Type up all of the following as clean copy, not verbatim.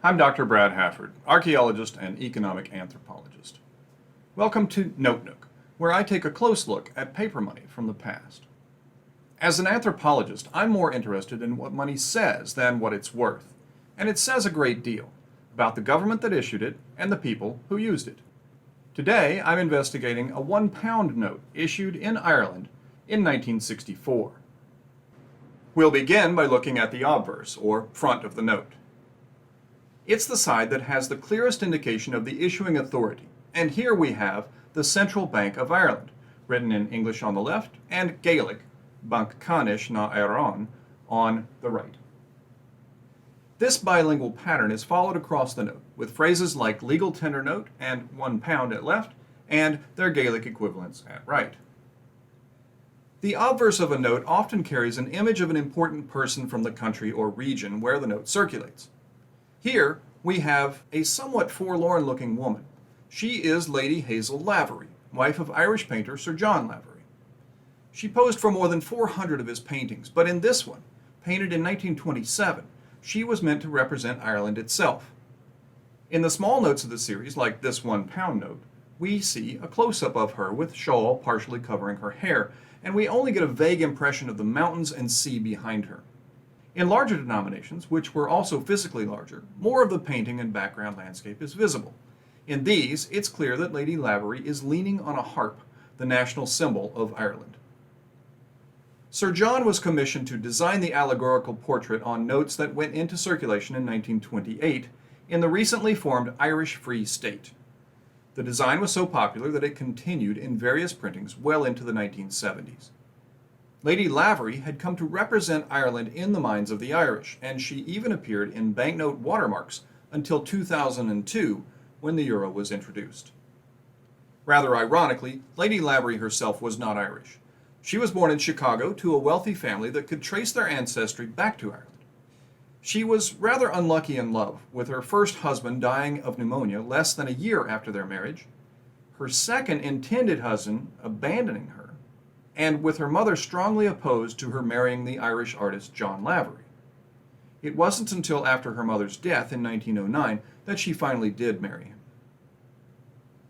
I'm Dr. Brad Hafford, archaeologist and economic anthropologist. Welcome to Note Nook, where I take a close look at paper money from the past. As an anthropologist, I'm more interested in what money says than what it's worth, and it says a great deal about the government that issued it and the people who used it. Today, I'm investigating a £1 note issued in Ireland in 1964. We'll begin by looking at the obverse, or front of the note. It's the side that has the clearest indication of the issuing authority, and here we have the Central Bank of Ireland, written in English on the left and Gaelic, Bank Canish na Éireann, on the right. This bilingual pattern is followed across the note, with phrases like legal tender note and £1 at left, and their Gaelic equivalents at right. The obverse of a note often carries an image of an important person from the country or region where the note circulates. Here, we have a somewhat forlorn-looking woman. She is Lady Hazel Lavery, wife of Irish painter Sir John Lavery. She posed for more than 400 of his paintings, but in this one, painted in 1927, she was meant to represent Ireland itself. In the small notes of the series, like this £1 note, we see a close-up of her with shawl partially covering her hair, and we only get a vague impression of the mountains and sea behind her. In larger denominations, which were also physically larger, more of the painting and background landscape is visible. In these, it's clear that Lady Lavery is leaning on a harp, the national symbol of Ireland. Sir John was commissioned to design the allegorical portrait on notes that went into circulation in 1928 in the recently formed Irish Free State. The design was so popular that it continued in various printings well into the 1970s. Lady Lavery had come to represent Ireland in the minds of the Irish, and she even appeared in banknote watermarks until 2002, when the euro was introduced. Rather ironically, Lady Lavery herself was not Irish. She was born in Chicago to a wealthy family that could trace their ancestry back to Ireland. She was rather unlucky in love, with her first husband dying of pneumonia less than a year after their marriage, her second intended husband abandoning her, and with her mother strongly opposed to her marrying the Irish artist John Lavery. It wasn't until after her mother's death in 1909 that she finally did marry him.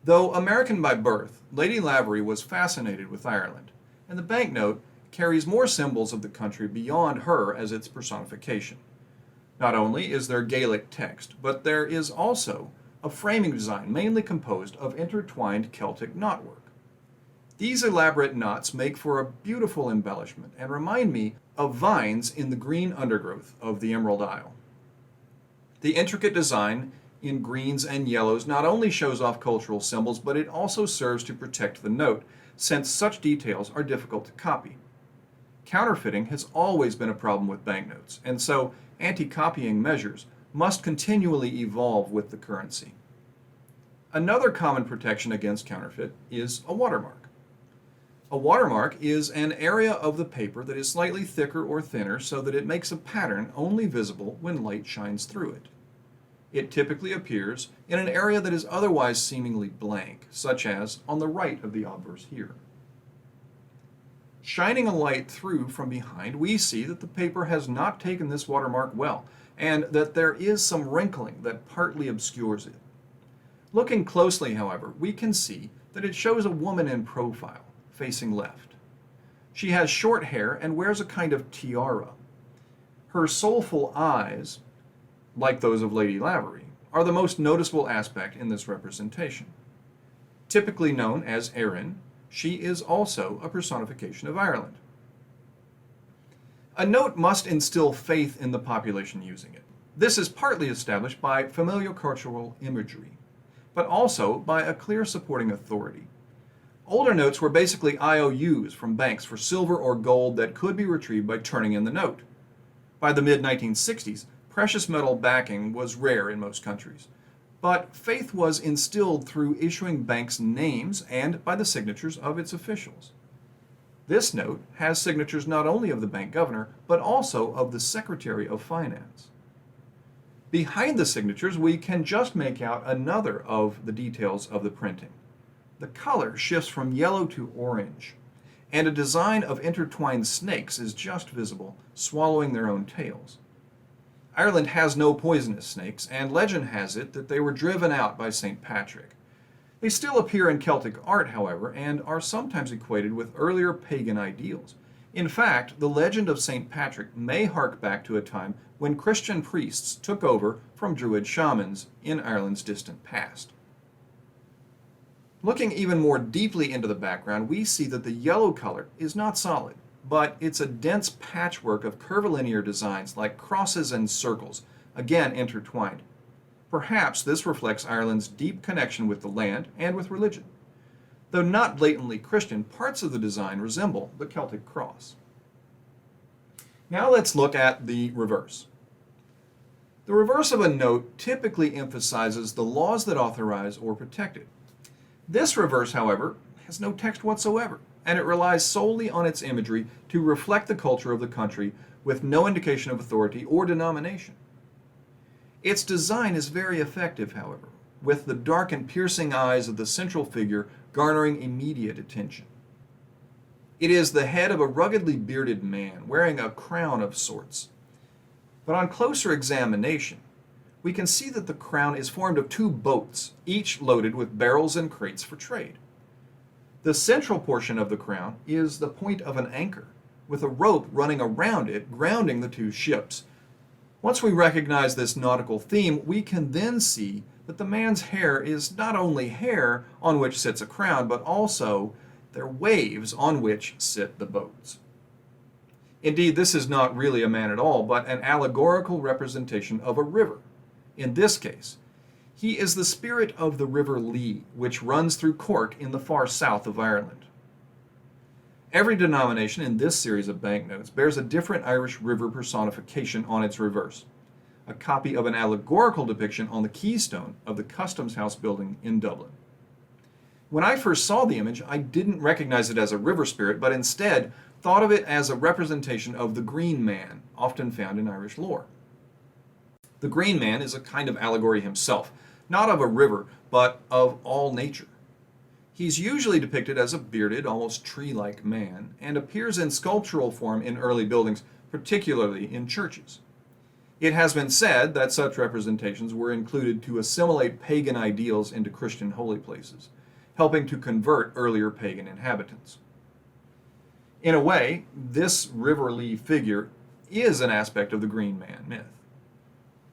Though American by birth, Lady Lavery was fascinated with Ireland, and the banknote carries more symbols of the country beyond her as its personification. Not only is there Gaelic text, but there is also a framing design mainly composed of intertwined Celtic knotwork. These elaborate knots make for a beautiful embellishment and remind me of vines in the green undergrowth of the Emerald Isle. The intricate design in greens and yellows not only shows off cultural symbols, but it also serves to protect the note, since such details are difficult to copy. Counterfeiting has always been a problem with banknotes, and so anti-copying measures must continually evolve with the currency. Another common protection against counterfeit is a watermark. A watermark is an area of the paper that is slightly thicker or thinner so that it makes a pattern only visible when light shines through it. It typically appears in an area that is otherwise seemingly blank, such as on the right of the obverse here. Shining a light through from behind, we see that the paper has not taken this watermark well, and that there is some wrinkling that partly obscures it. Looking closely, however, we can see that it shows a woman in profile, facing left. She has short hair and wears a kind of tiara. Her soulful eyes, like those of Lady Lavery, are the most noticeable aspect in this representation. Typically known as Erin, she is also a personification of Ireland. A note must instill faith in the population using it. This is partly established by familiar cultural imagery, but also by a clear supporting authority. Older notes were basically IOUs from banks for silver or gold that could be retrieved by turning in the note. By the mid-1960s, precious metal backing was rare in most countries, but faith was instilled through issuing banks' names and by the signatures of its officials. This note has signatures not only of the bank governor, but also of the Secretary of Finance. Behind the signatures, we can just make out another of the details of the printing. The color shifts from yellow to orange, and a design of intertwined snakes is just visible, swallowing their own tails. Ireland has no poisonous snakes, and legend has it that they were driven out by St. Patrick. They still appear in Celtic art, however, and are sometimes equated with earlier pagan ideals. In fact, the legend of St. Patrick may hark back to a time when Christian priests took over from Druid shamans in Ireland's distant past. Looking even more deeply into the background, we see that the yellow color is not solid, but it's a dense patchwork of curvilinear designs like crosses and circles, again intertwined. Perhaps this reflects Ireland's deep connection with the land and with religion. Though not blatantly Christian, parts of the design resemble the Celtic cross. Now let's look at the reverse. The reverse of a note typically emphasizes the laws that authorize or protect it. This reverse, however, has no text whatsoever, and it relies solely on its imagery to reflect the culture of the country with no indication of authority or denomination. Its design is very effective, however, with the dark and piercing eyes of the central figure garnering immediate attention. It is the head of a ruggedly bearded man wearing a crown of sorts. But on closer examination, we can see that the crown is formed of two boats, each loaded with barrels and crates for trade. The central portion of the crown is the point of an anchor, with a rope running around it, grounding the two ships. Once we recognize this nautical theme, we can then see that the man's hair is not only hair on which sits a crown, but also they're waves on which sit the boats. Indeed, this is not really a man at all, but an allegorical representation of a river. In this case, he is the spirit of the River Lee, which runs through Cork in the far south of Ireland. Every denomination in this series of banknotes bears a different Irish river personification on its reverse, a copy of an allegorical depiction on the keystone of the Customs House building in Dublin. When I first saw the image, I didn't recognize it as a river spirit, but instead thought of it as a representation of the Green Man, often found in Irish lore. The Green Man is a kind of allegory himself, not of a river, but of all nature. He's usually depicted as a bearded, almost tree-like man, and appears in sculptural form in early buildings, particularly in churches. It has been said that such representations were included to assimilate pagan ideals into Christian holy places, helping to convert earlier pagan inhabitants. In a way, this River Lee figure is an aspect of the Green Man myth.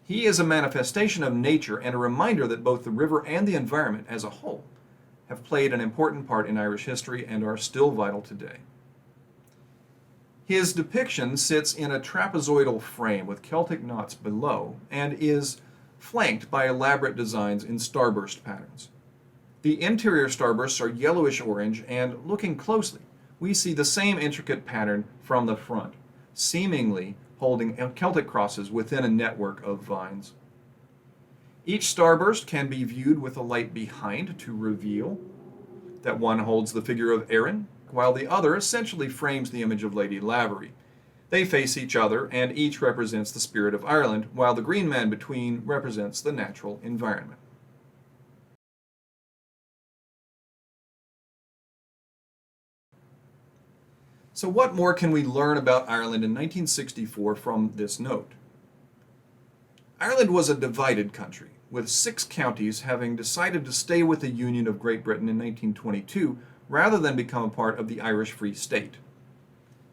He is a manifestation of nature and a reminder that both the river and the environment as a whole have played an important part in Irish history and are still vital today. His depiction sits in a trapezoidal frame with Celtic knots below and is flanked by elaborate designs in starburst patterns. The interior starbursts are yellowish-orange, and looking closely, we see the same intricate pattern from the front, seemingly holding Celtic crosses within a network of vines. Each starburst can be viewed with a light behind to reveal that one holds the figure of Erin, while the other essentially frames the image of Lady Lavery. They face each other, and each represents the spirit of Ireland, while the green man between represents the natural environment. So what more can we learn about Ireland in 1964 from this note? Ireland was a divided country, with 6 counties having decided to stay with the Union of Great Britain in 1922 rather than become a part of the Irish Free State.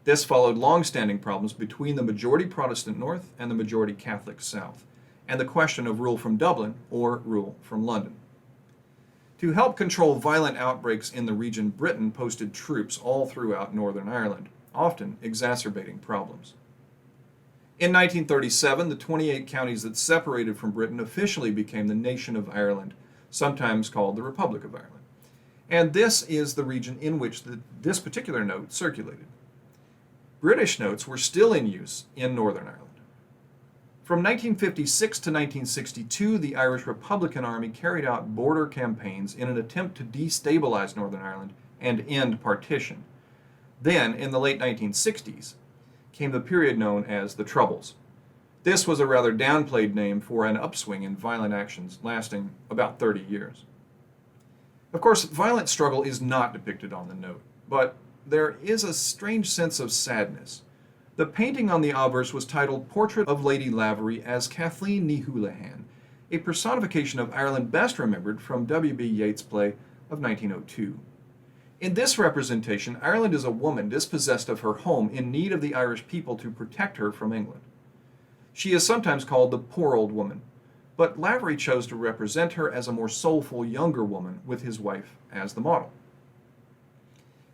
This followed long-standing problems between the majority Protestant North and the majority Catholic South, and the question of rule from Dublin or rule from London. To help control violent outbreaks in the region, Britain posted troops all throughout Northern Ireland, often exacerbating problems. In 1937, the 28 counties that separated from Britain officially became the Nation of Ireland, sometimes called the Republic of Ireland. And this is the region in which this particular note circulated. British notes were still in use in Northern Ireland. From 1956 to 1962, the Irish Republican Army carried out border campaigns in an attempt to destabilize Northern Ireland and end partition. Then, in the late 1960s, came the period known as the Troubles. This was a rather downplayed name for an upswing in violent actions lasting about 30 years. Of course, violent struggle is not depicted on the note, but there is a strange sense of sadness. The painting on the obverse was titled Portrait of Lady Lavery as Kathleen Ni Houlihan, a personification of Ireland best remembered from W.B. Yeats' play of 1902. In this representation, Ireland is a woman dispossessed of her home in need of the Irish people to protect her from England. She is sometimes called the poor old woman, but Lavery chose to represent her as a more soulful younger woman with his wife as the model.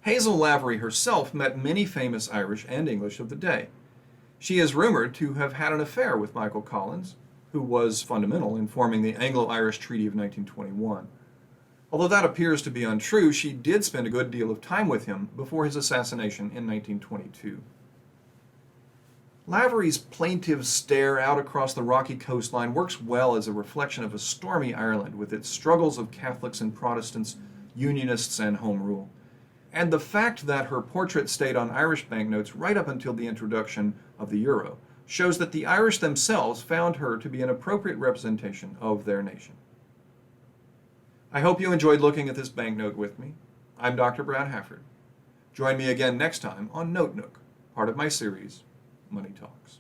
Hazel Lavery herself met many famous Irish and English of the day. She is rumored to have had an affair with Michael Collins, who was fundamental in forming the Anglo-Irish Treaty of 1921. Although that appears to be untrue, she did spend a good deal of time with him before his assassination in 1922. Lavery's plaintive stare out across the rocky coastline works well as a reflection of a stormy Ireland with its struggles of Catholics and Protestants, Unionists and Home Rule. And the fact that her portrait stayed on Irish banknotes right up until the introduction of the euro shows that the Irish themselves found her to be an appropriate representation of their nation. I hope you enjoyed looking at this banknote with me. I'm Dr. Brad Hafford. Join me again next time on Note Nook, part of my series, Money Talks.